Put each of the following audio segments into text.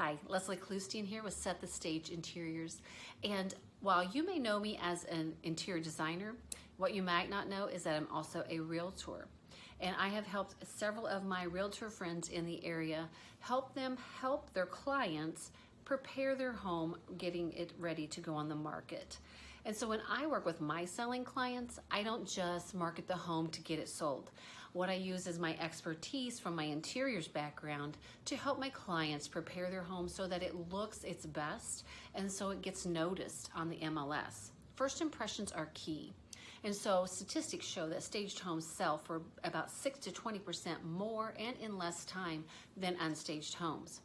Hi, Lesley Kaloustian here with Set the Stage Interiors. And while you may know me as an interior designer, what you might not know is that I'm also a realtor. And I have helped several of my realtor friends in the area help their clients prepare their home, getting it ready to go on the market. And so when I work with my selling clients, I don't just market the home to get it sold. What I use is my expertise from my interiors background to help my clients prepare their home so that it looks its best and so it gets noticed on the MLS. First impressions are key. And so statistics show that staged homes sell for about 6 to 20% more and in less time than unstaged homes.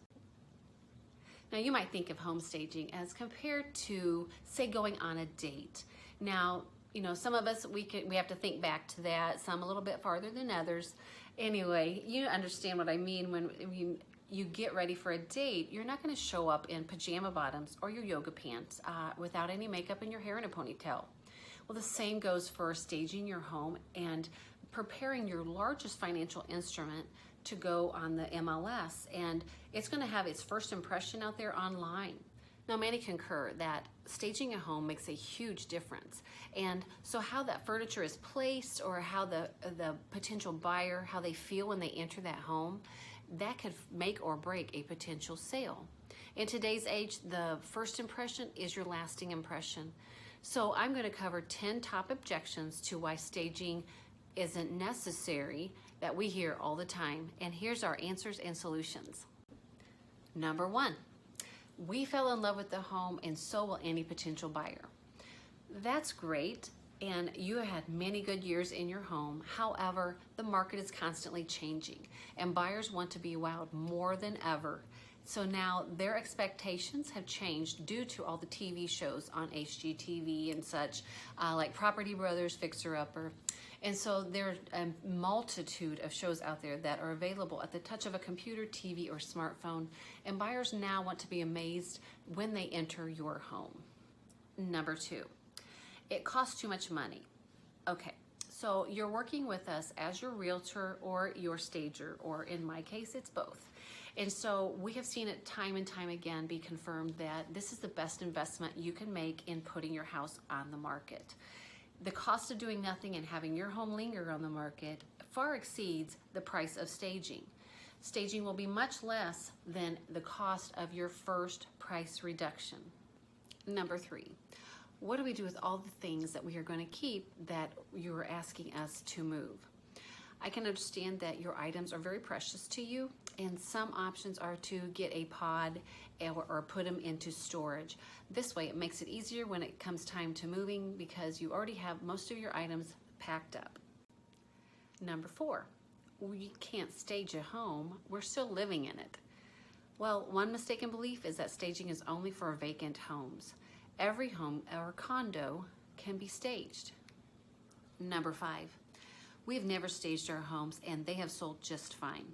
Now you might think of home staging as compared to, say, going on a date. Now, you know, some of us, we have to think back to that, some a little bit farther than others. Anyway, you understand what I mean when you get ready for a date. You're not going to show up in pajama bottoms or your yoga pants without any makeup and your hair in a ponytail. Well, the same goes for staging your home and preparing your largest financial instrument to go on the MLS, and it's going to have its first impression out there online. Now, many concur that staging a home makes a huge difference, and so how that furniture is placed or how the potential buyer, how they feel when they enter that home, that could make or break a potential sale. In today's age, the first impression is your lasting impression. So I'm going to cover 10 top objections to why staging isn't necessary that we hear all the time, and here's our answers and solutions. Number 1, we fell in love with the home and so will any potential buyer. That's great, and you had many good years in your home. However, the market is constantly changing and buyers want to be wowed more than ever. So now their expectations have changed due to all the TV shows on HGTV and such, like Property Brothers, Fixer Upper. And so there's a multitude of shows out there that are available at the touch of a computer, TV, or smartphone. And buyers now want to be amazed when they enter your home. Number 2, it costs too much money. Okay, so you're working with us as your realtor or your stager, or in my case, it's both. And so we have seen it time and time again be confirmed that this is the best investment you can make in putting your house on the market. The cost of doing nothing and having your home linger on the market far exceeds the price of staging. Staging will be much less than the cost of your first price reduction. Number 3, what do we do with all the things that we are going to keep that you are asking us to move? I can understand that your items are very precious to you, and some options are to get a pod or put them into storage. This way it makes it easier when it comes time to moving because you already have most of your items packed up. Number 4, we can't stage a home, we're still living in it. Well, one mistaken belief is that staging is only for vacant homes. Every home or condo can be staged. Number 5, we've never staged our homes and they have sold just fine.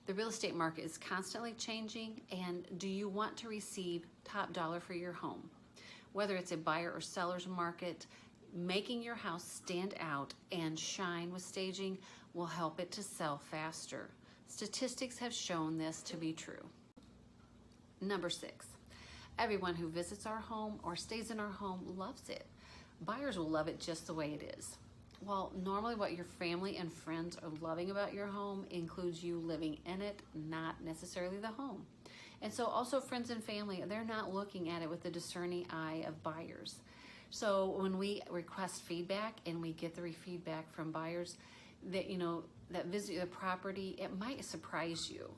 The real estate market is constantly changing, and do you want to receive top dollar for your home? Whether it's a buyer or seller's market, making your house stand out and shine with staging will help it to sell faster. Statistics have shown this to be true. Number 6, everyone who visits our home or stays in our home loves it. Buyers will love it just the way it is. Well, normally what your family and friends are loving about your home includes you living in it, not necessarily the home. And so also friends and family, they're not looking at it with the discerning eye of buyers. So when we request feedback and we get the feedback from buyers that, that visit the property, it might surprise you.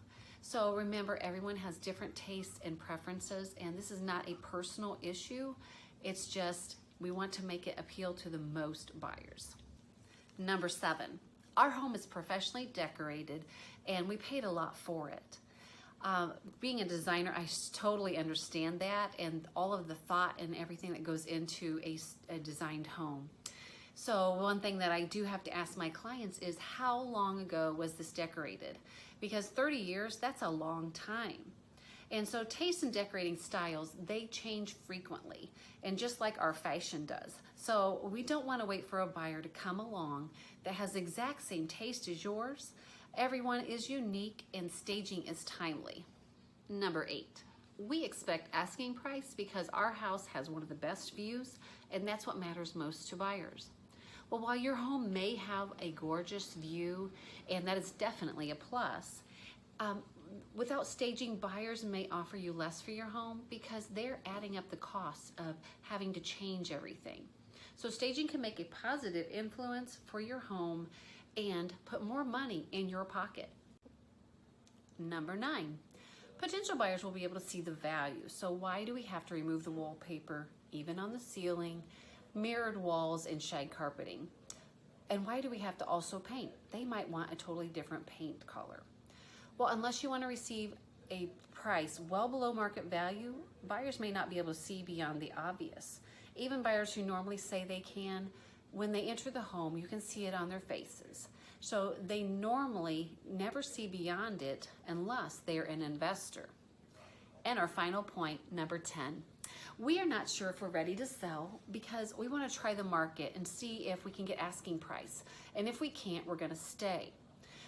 So remember, everyone has different tastes and preferences, and this is not a personal issue. It's just we want to make it appeal to the most buyers. Number 7, our home is professionally decorated and we paid a lot for it. Being a designer, I totally understand that and all of the thought and everything that goes into a designed home. So one thing that I do have to ask my clients is, how long ago was this decorated? Because 30 years, that's a long time. And so taste and decorating styles, they change frequently, and just like our fashion does. So we don't want to wait for a buyer to come along that has the exact same taste as yours. Everyone is unique and staging is timely. Number 8, we expect asking price because our house has one of the best views, and that's what matters most to buyers. Well, while your home may have a gorgeous view, and that is definitely a plus, without staging, buyers may offer you less for your home because they're adding up the costs of having to change everything. So staging can make a positive influence for your home and put more money in your pocket. Number 9, potential buyers will be able to see the value. So why do we have to remove the wallpaper, even on the ceiling, mirrored walls, and shag carpeting? And why do we have to also paint? They might want a totally different paint color. Well, unless you want to receive a price well below market value, buyers may not be able to see beyond the obvious. Even buyers who normally say they can, when they enter the home, you can see it on their faces. So they normally never see beyond it unless they're an investor. And our final point, number 10. We are not sure if we're ready to sell because we want to try the market and see if we can get asking price. And if we can't, we're going to stay.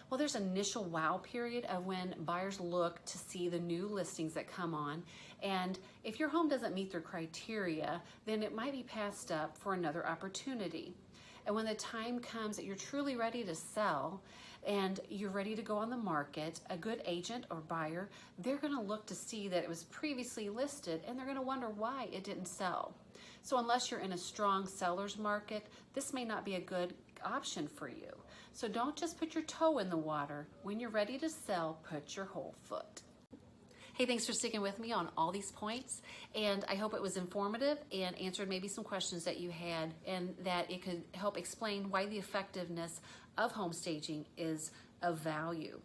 Well, there's an initial wow period of when buyers look to see the new listings that come on. And if your home doesn't meet their criteria, then it might be passed up for another opportunity. And when the time comes that you're truly ready to sell and you're ready to go on the market, a good agent or buyer, they're going to look to see that it was previously listed and they're going to wonder why it didn't sell. So unless you're in a strong seller's market, this may not be a good option for you. So don't just put your toe in the water. When you're ready to sell, put your whole foot. Hey, thanks for sticking with me on all these points, and I hope it was informative and answered maybe some questions that you had, and that it could help explain why the effectiveness of home staging is of value.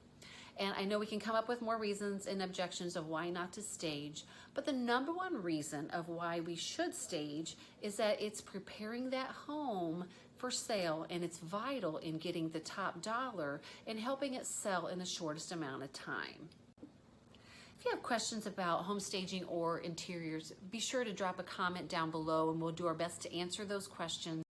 And I know we can come up with more reasons and objections of why not to stage, but the number one reason of why we should stage is that it's preparing that home for sale, and it's vital in getting the top dollar and helping it sell in the shortest amount of time. If you have questions about home staging or interiors, be sure to drop a comment down below and we'll do our best to answer those questions.